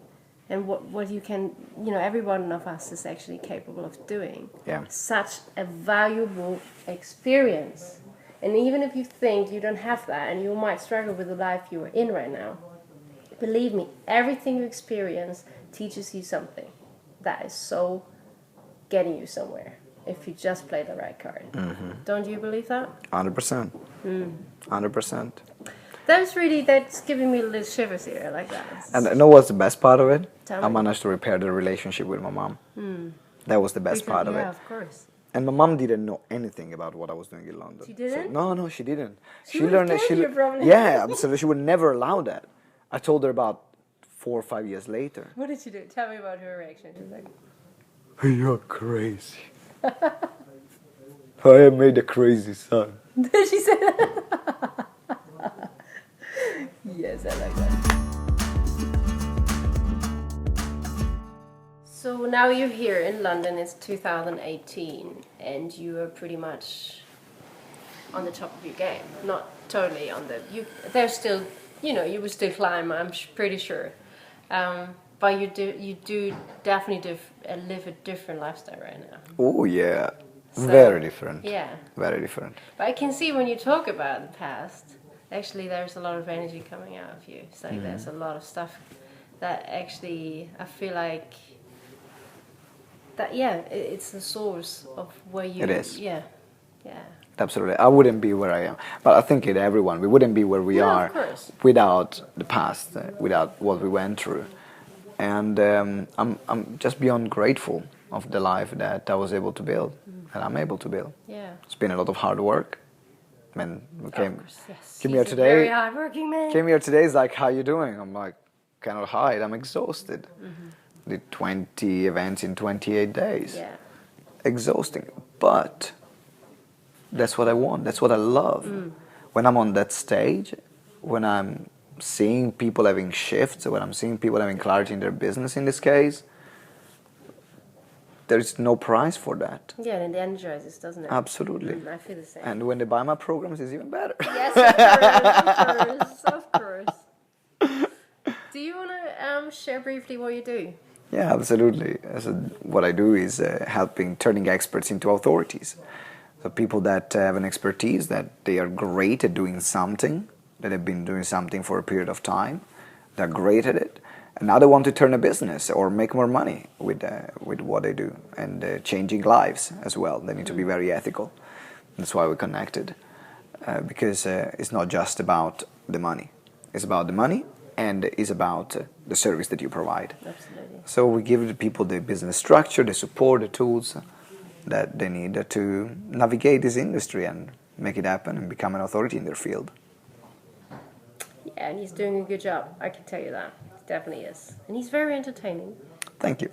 and what you can, every one of us is actually capable of doing. Yeah. Such a valuable experience. And even if you think you don't have that and you might struggle with the life you are in right now, believe me, everything you experience teaches you something that is so getting you somewhere if you just play the right card. Don't you believe that? 100%. 100%. That's giving me little shivers here. I like that. And you know what's the best part of it? Tell I me. managed to repair the relationship with my mom. That was the best part of it. Yeah, of course. And my mom didn't know anything about what I was doing in London. She didn't? So, no, she didn't. She learned it. Yeah, absolutely. She would never allow that. I told her about 4 or 5 years later. What did she do? Tell me about her reaction. She was like, You're crazy. I made a crazy son. did she say that? Yes, I like that. So now you're here in London, it's 2018, and you are pretty much on the top of your game. Not totally on the... There's still, you will still climb, I'm pretty sure. But you do definitely live a different lifestyle right now. Oh, yeah. So, very different. Yeah. Very different. But I can see when you talk about the past, actually there's a lot of energy coming out of you. It's like there's a lot of stuff that actually, I feel like, that it's the source of where you... It is. Yeah. Absolutely. I wouldn't be where I am. But I think everyone, we wouldn't be where we are of course. without the past, without what we went through. And I'm just beyond grateful of the life that I was able to build, and I'm able to build. Yeah. It's been a lot of hard work. I mean, we came He's here a today. very hardworking man. Came here today. Is like, how you doing? I'm like, cannot hide. I'm exhausted. Did 20 events in 28 days. Yeah. Exhausting, but that's what I want. That's what I love. When I'm on that stage, when I'm seeing people having shifts, when I'm seeing people having clarity in their business, in this case, there's no price for that. Yeah, and it energizes, doesn't it? Absolutely. I feel the same. And when they buy my programs, it's even better. Yes, of course. Do you want to share briefly what you do? Yeah, absolutely. What I do is turning experts into authorities. So people that have an expertise, that they are great at doing something, that have been doing something for a period of time, they're great at it, and now they want to turn a business or make more money with what they do, and changing lives as well. They need to be very ethical. That's why we connected, because it's not just about the money. It's about the money, and it's about the service that you provide. Absolutely. So we give the people the business structure, the support, the tools that they need to navigate this industry and make it happen and become an authority in their field. Yeah, and he's doing a good job, I can tell you that. He definitely is. And he's very entertaining. Thank you.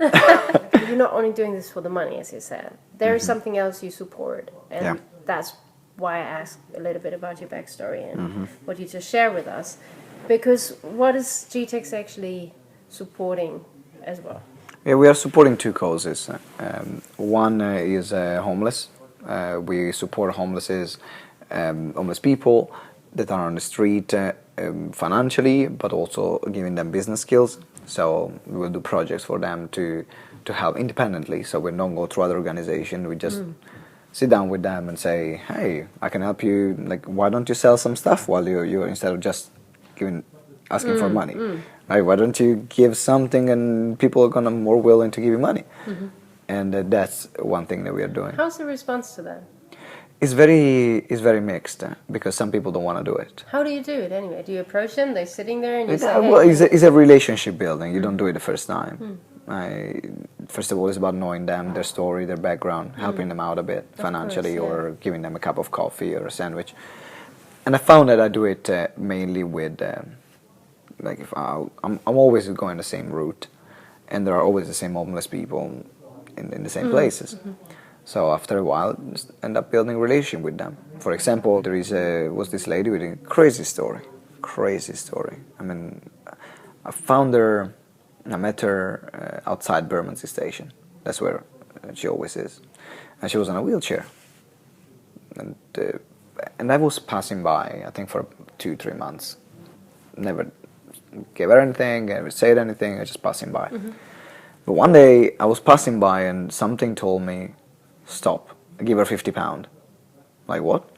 You're not only doing this for the money, as you said. There is something else you support, and that's why I asked a little bit about your backstory and what you just shared with us. Because what is GTEx actually supporting as well? Yeah, we are supporting two causes. One is homeless. We support homeless people that are on the street financially, but also giving them business skills. So we will do projects for them to help independently. So we don't go through other organizations. We just sit down with them and say, hey, I can help you. Like, why don't you sell some stuff while you're instead of just asking for money? Right? Why don't you give something and people are gonna more willing to give you money? And that's one thing that we are doing. How's the response to that? It's very mixed because some people don't want to do it. How do you do it anyway? Do you approach them? They're sitting there and you say, well, it's a relationship building. You don't do it the first time. First of all, it's about knowing them, their story, their background, helping them out a bit financially, or giving them a cup of coffee or a sandwich. And I found that I do it mainly with, like, if I'm always going the same route, and there are always the same homeless people in the same places. So after a while, just end up building a relationship with them. For example, there was this lady with a crazy story. I mean, I found her, I met her outside Bermondsey Station. That's where she always is. And she was on a wheelchair. And I was passing by, I think for 2-3 months. Never gave her anything, never said anything, I was just passing by. But one day I was passing by and something told me, stop, give her £50. Like, what?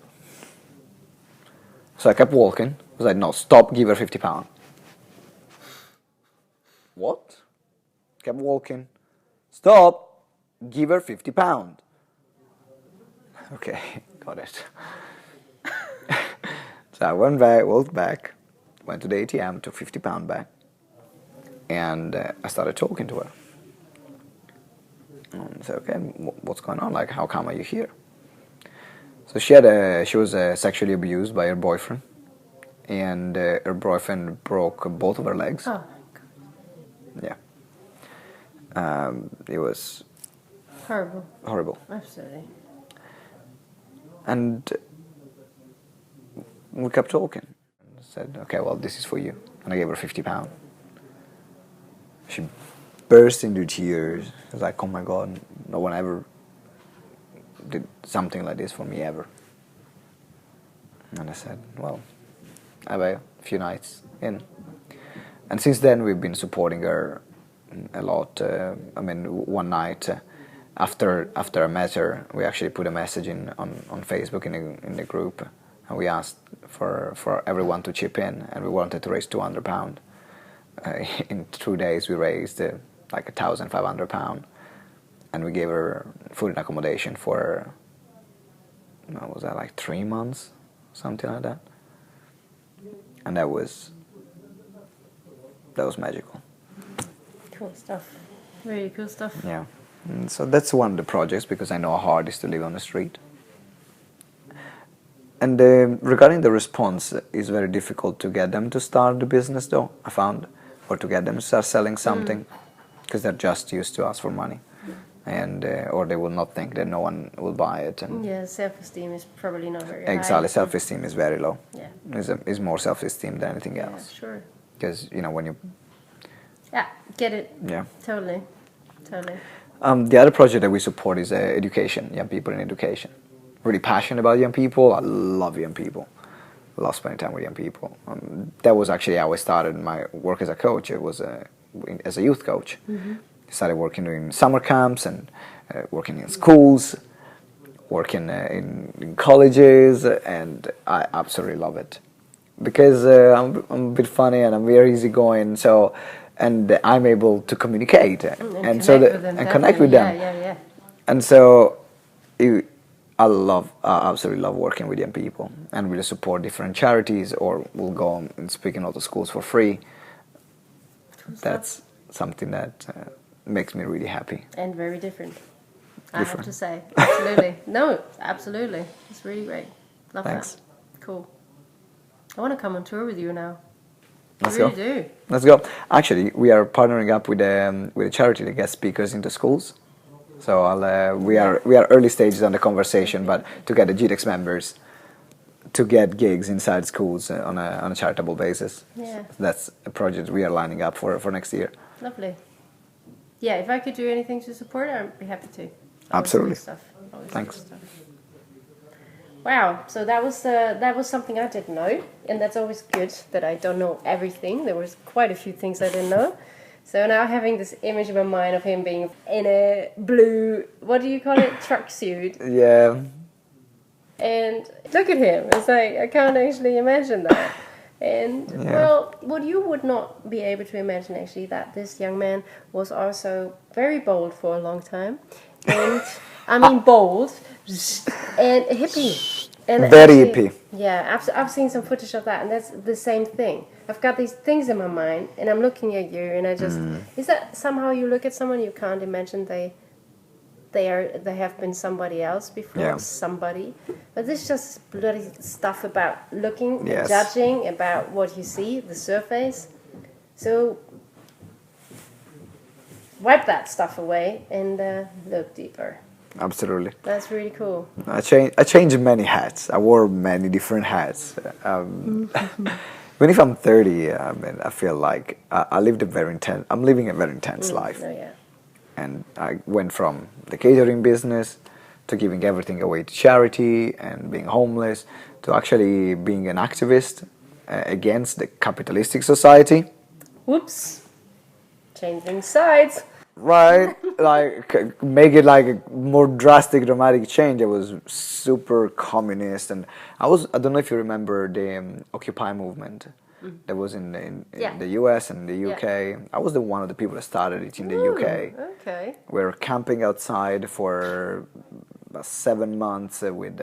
So I kept walking. I was like, no, stop, give her £50. What? Kept walking. Stop, give her £50. Okay, got it. So I walked back, went to the ATM, took £50 back, and I started talking to her. And I said, okay, what's going on? Like, how come are you here? So she was sexually abused by her boyfriend, and her boyfriend broke both of her legs. Oh my God. Yeah. It was horrible. Absolutely. And we kept talking. I said, okay, well, this is for you. And I gave her £50. She burst into tears. I was like, oh my God, no one ever did something like this for me ever. And I said, well, I have a few nights in. And since then we've been supporting her a lot. I mean, one night after I met her, we actually put a message on Facebook in the group, and we asked for everyone to chip in, and we wanted to raise £200. In 2 days we raised like £1,500, and we gave her food and accommodation for, what was that, like 3 months, something like that. And that was magical. Cool stuff. Really cool stuff. Yeah. And so that's one of the projects, because I know how hard it is to live on the street. And regarding the response, it's very difficult to get them to start the business, though, I found, or to get them to start selling something, because they're just used to ask for money, and or they will not think that no one will buy it. And yeah, self-esteem is probably not very high. exactly, self-esteem is very low. Yeah. It's more self-esteem than anything else. Yeah, sure. Because, you know, when you... Yeah, get it. Yeah. Totally. The other project that we support is education, young people in education. Really passionate about young people. I love young people. I love spending time with young people. That was actually how I started my work as a coach. It was as a youth coach. I started working in summer camps and working in schools, working in colleges, and I absolutely love it. because I'm a bit funny and I'm very easygoing, so and I'm able to communicate and so connect with them, and connect with them. Yeah. And so I absolutely love working with young people and really support different charities, or we'll go and speak in other schools for free. That's something that makes me really happy. And very different. I have to say. Absolutely. No, absolutely. It's really great. Love Thanks. that. Cool. I want to come on tour with you now. Let's I really do. Let's go. Actually, we are partnering up with a charity to get speakers into schools. So we are early stages on the conversation, but to get the GTEx members to get gigs inside schools on a charitable basis. Yeah. That's a project we are lining up for next year. Lovely. Yeah, if I could do anything to support it, I'd be happy to. Always Absolutely. good stuff. Always Thanks. good stuff. Wow, so that was something I didn't know, and that's always good that I don't know everything. There was quite a few things I didn't know. So now having this image in my mind of him being in a blue, what do you call it, truck suit. Yeah. And look at him. It's like, I can't actually imagine that. And, well, what you would not be able to imagine, actually, that this young man was also very bold for a long time. And, I mean, bold. And a hippie. And Very actually, hippie. Yeah, I've seen some footage of that, and that's the same thing. I've got these things in my mind, and I'm looking at you, and I just... Is that somehow you look at someone, you can't imagine they have been somebody else before, somebody. But this is just bloody stuff about looking and judging about what you see, the surface. So wipe that stuff away and look deeper. Absolutely. That's really cool. I changed many hats. I wore many different hats. Even if I'm 30, I feel like I'm living a very intense life. Oh, yeah. And I went from the catering business to giving everything away to charity and being homeless to actually being an activist against the capitalistic society. Whoops. Changing sides. Right, like make it like a more drastic, dramatic change. I was super communist, and I don't know if you remember the Occupy movement that was in the US and the UK. Yeah. I was one of the people that started it in the UK. Okay. We were camping outside for 7 months with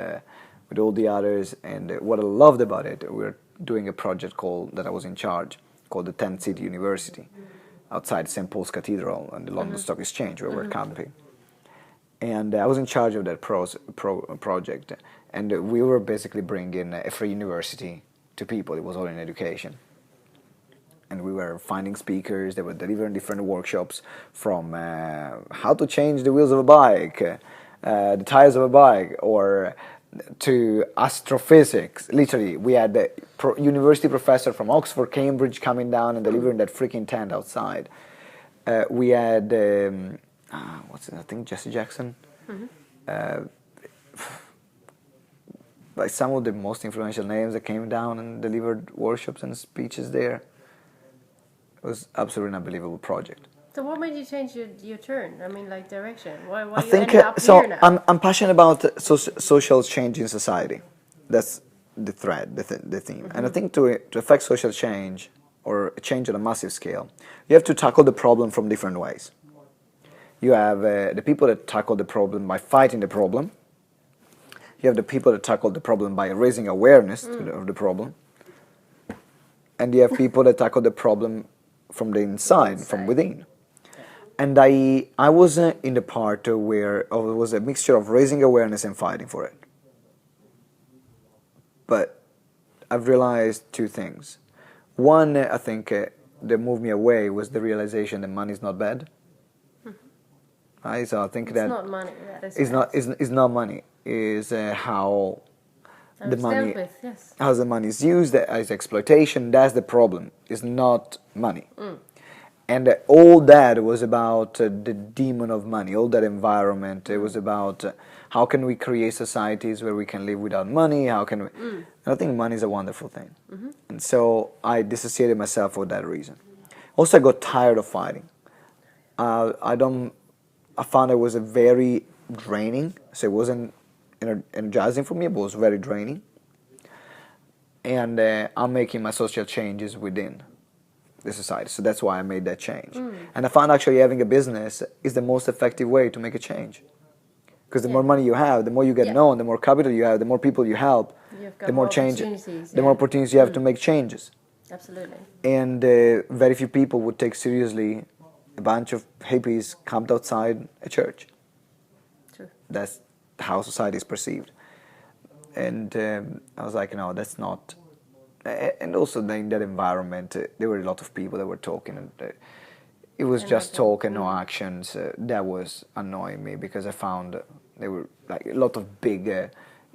all the others, and what I loved about it, we were doing a project that I was in charge, called the 10th City University, outside St. Paul's Cathedral and the London Stock Exchange, where we were camping. And I was in charge of that project, and we were basically bringing a free university to people. It was all in education. And we were finding speakers, they were delivering different workshops from how to change the wheels of a bike, the tires of a bike, or to astrophysics. Literally, we had the university professor from Oxford, Cambridge coming down and delivering that freaking tent outside. We had, what's it, I think Jesse Jackson. Like some of the most influential names that came down and delivered workshops and speeches there. It was absolutely an unbelievable project. So what made you change your turn? I mean, like direction. Why I you think ended up here now? I'm passionate about social change in society. That's the thread, the theme. And I think to affect social change or change on a massive scale, you have to tackle the problem from different ways. You have the people that tackle the problem by fighting the problem. You have the people that tackle the problem by raising awareness of the problem. And you have people that tackle the problem from the inside, from within. And I was in the part where it was a mixture of raising awareness and fighting for it. But I've realized two things. One, I think that moved me away was the realization that money is not bad. Right? So I think it's not money. It's not money. Is how the money, how the money is used as exploitation. That's the problem. It's not money. And all that was about the demon of money, all that environment. It was about how can we create societies where we can live without money, how can we... And I think money is a wonderful thing. And so I dissociated myself for that reason. Also, I got tired of fighting. I found it was a very draining, so it wasn't energizing for me, but it was very draining. and I'm making my social changes within the society. So that's why I made that change. And I found actually having a business is the most effective way to make a change. Because the more money you have, the more you get known, the more capital you have, the more people you help, the more change, the more opportunities you have to make changes. Absolutely. And very few people would take seriously a bunch of hippies camped outside a church. True. That's how society is perceived. And I was like, no, that's not. And also in that environment, there were a lot of people that were talking, and it was just talk and no actions. That was annoying me because I found there were like a lot of big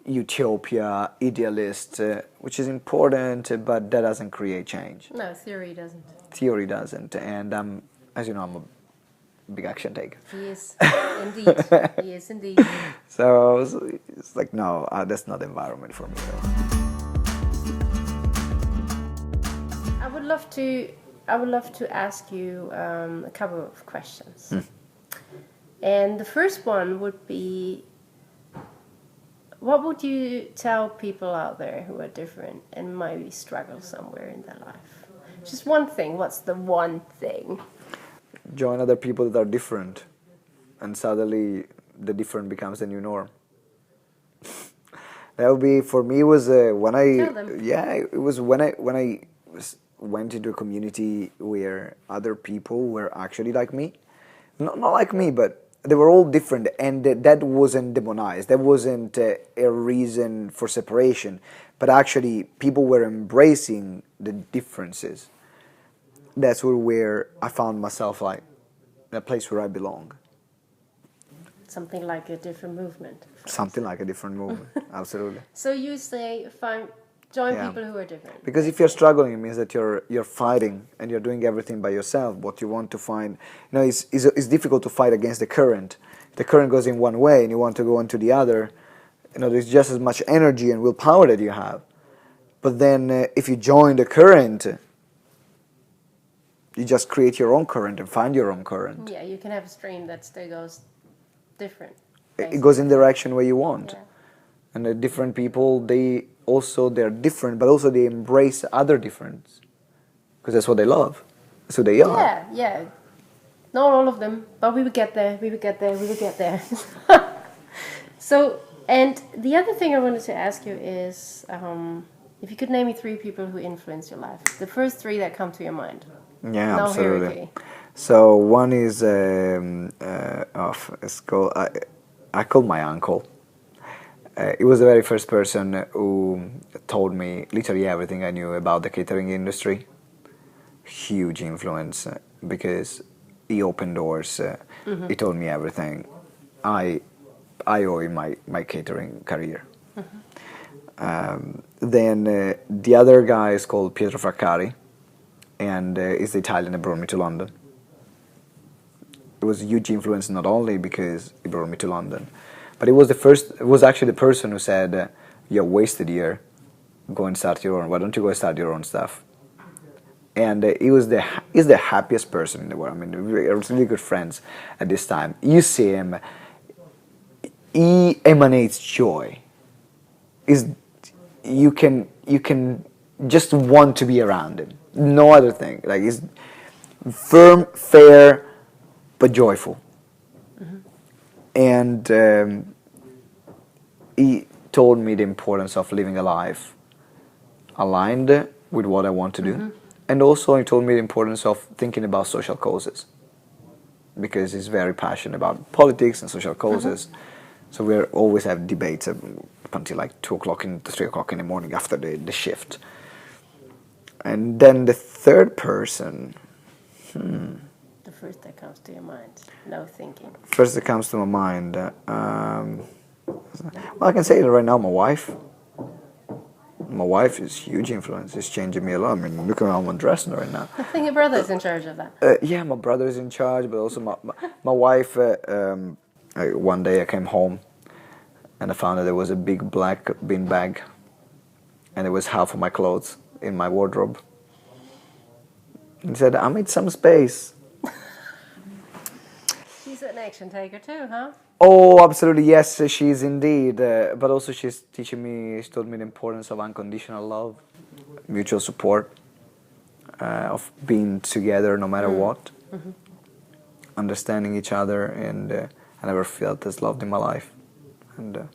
utopia idealists, which is important, but that doesn't create change. No, theory doesn't. Theory doesn't, and as you know, I'm a big action taker. He is indeed. He is indeed. So it's like, no, that's not the environment for me. I would love to ask you a couple of questions. And the first one would be, what would you tell people out there who are different and maybe struggle somewhere in their life? Just one thing. What's the one thing? Join other people that are different, and suddenly the different becomes the new norm. That would be, for me, was when I Tell them. it was when I went into a community where other people were actually like me, not like me, but they were all different, and that wasn't demonized. That wasn't a reason for separation, but actually people were embracing the differences. That's where I found myself, like, in a place where I belong. Something like a different movement. Something like a different movement, absolutely. So you say join people who are different. Because if you're struggling, it means that you're fighting and you're doing everything by yourself. What you want to find, it's difficult to fight against the current. The current goes in one way and you want to go into the other. There's just as much energy and willpower that you have. But then if you join the current, you just create your own current and find your own current. Yeah, you can have a stream that still goes different. It goes in the direction where you want. Yeah. And the different people, they're different, but also they embrace other difference. Because that's what they love. That's who they are. Yeah. Not all of them, but we would get there. So, and the other thing I wanted to ask you is, if you could name me 3 people who influence your life. The first 3 that come to your mind. Yeah, no absolutely. hierarchy. So one is, I call my uncle. He was the very first person who told me literally everything I knew about the catering industry. Huge influence because he opened doors. He told me everything. I owe him my catering career. Then the other guy is called Pietro Fraccari, and is the Italian that brought me to London. It was a huge influence not only because he brought me to London, but it was actually the person who said, "You're wasted here. Go and start your own. Why don't you go and start your own stuff?" And he's the happiest person in the world. I mean, we were really good friends at this time. You see him, he emanates joy. You can just want to be around him. No other thing. Like, he's firm, fair, but joyful. And he told me the importance of living a life aligned with what I want to do. And also he told me the importance of thinking about social causes, because he's very passionate about politics and social causes. So we always have debates up until like 2 o'clock, 3 o'clock in the morning after the shift. And then the third person... The first that comes to your mind, no thinking. First that comes to my mind, well, I can say it right now, my wife. My wife is a huge influence. It's changing me a lot. I mean, look at how I'm dressing right now. I think your brother is in charge of that. Yeah, my brother is in charge, but also my wife. One day I came home and I found that there was a big black bin bag, and there was half of my clothes in my wardrobe. And said, "I made some space." She's an action taker too, huh? Oh, absolutely, yes, she's indeed. But also she taught me the importance of unconditional love, mutual support, of being together no matter what, understanding each other, and I never felt as loved in my life. And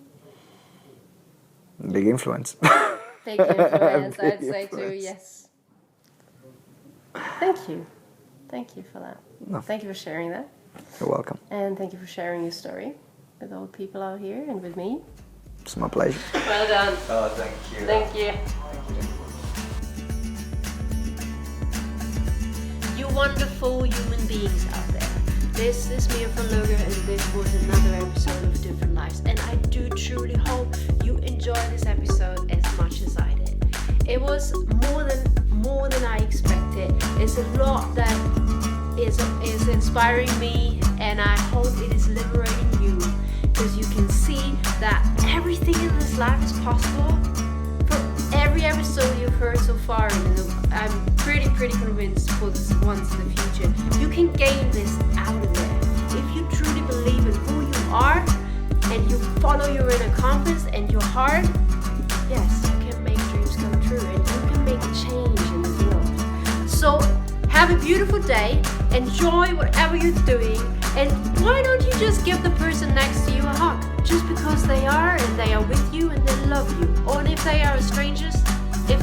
big influence. Big influence, I'd Big say too, influence. yes. Thank you. Thank you for that. No. Thank you for sharing that. You're welcome. And thank you for sharing your story with all the people out here and with me. It's my pleasure. Well done. Oh, thank you. Thank you. You wonderful human beings out there. This is Mia von Loga, and this was another episode of Different Lives. And I do truly hope you enjoyed this episode as much as I did. It was more than I expected. It's a lot that is inspiring me, and I hope it is liberating you, because you can see that everything in this life is possible. For every episode you've heard so far, I'm pretty convinced for the ones in the future, you can gain this out of there. If you truly believe in who you are, and you follow your inner compass and your heart, yes, you can make dreams come true, and you can make a change in the world. So have a beautiful day, enjoy whatever you're doing, and why don't you just give the person next to you a hug, just because they are with you and they love you. Or if they are strangers, you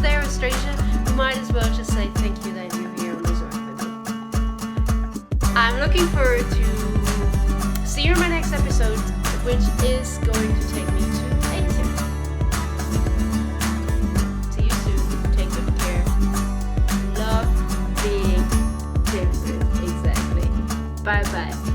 might as well just say thank you that you're here on this earth with me. I'm looking forward to see you in my next episode, which is going to take me to Asia. See you soon. Take good care. Love being different. Exactly. Bye bye.